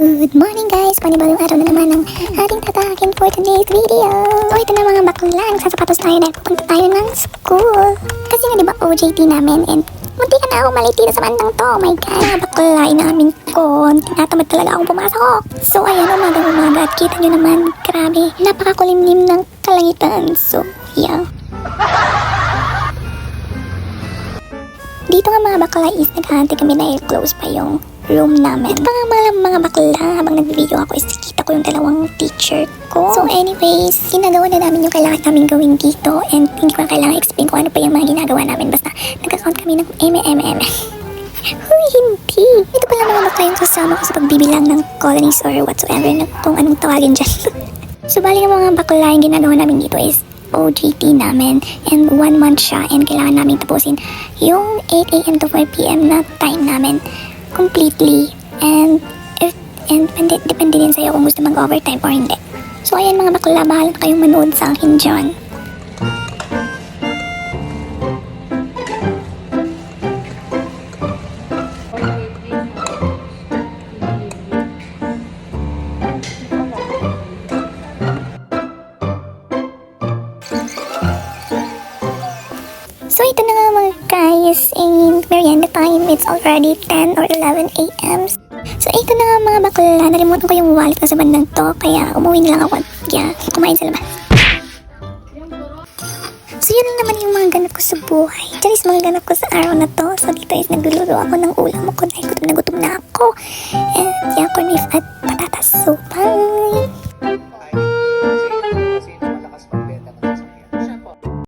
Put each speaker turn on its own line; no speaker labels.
Good morning guys! Panibagong araw na naman ang ating tatakin for today's video. So ito na mga bakla, nagsasapatos tayo dahil pupunta tayo ng school. Kasi nga diba OJT namin and munti ka na ako malate dito sa bandang to. Oh my god, mga bakla, inamin ko. Tinatamad talaga akong pumasok. So ayan, umaga at kita nyo naman, grabe, napakakulimlim ng kalangitan. So yeah. Dito nga mga bakla is naghahantay kami dahil close pa yung room namin. Ito pa nga mga bakla, habang nag-video ako is nakita ko yung dalawang teacher ko. So anyways, ginagawa na namin yung kailangan namin gawin dito and hindi ko na kailangan explain kung ano pa yung mga ginagawa namin. Basta nag-account kami ng Huy, hindi! Ito pala mga bakla yung kasama ko sa pagbibilang ng colonies or whatsoever na kung anong tawagin dyan. So bali nga mga bakla, yung ginagawa namin dito is OJT namin and 1 month siya and kailangan namin tapusin yung 8 AM to 4 PM na time namin completely and depende din sa'yo kung gusto mag-overtime or hindi. So ayan mga bakla, bahala na kayong manood sa akin dyan. So ito na nga mga guys, in merienda time, it's already 10 or 11 AM. So ito na nga mga bakla, nalimutan ko yung wallet ko sa bandang to, kaya umuwi na lang ako at kumain sa labas. So yun lang naman yung mga ganap ko sa buhay. Charis mga ganap ko sa araw na to. So dito is nagluluto ako ng ulam ko dahil gutom na ako. And corned beef at patatas. So bye!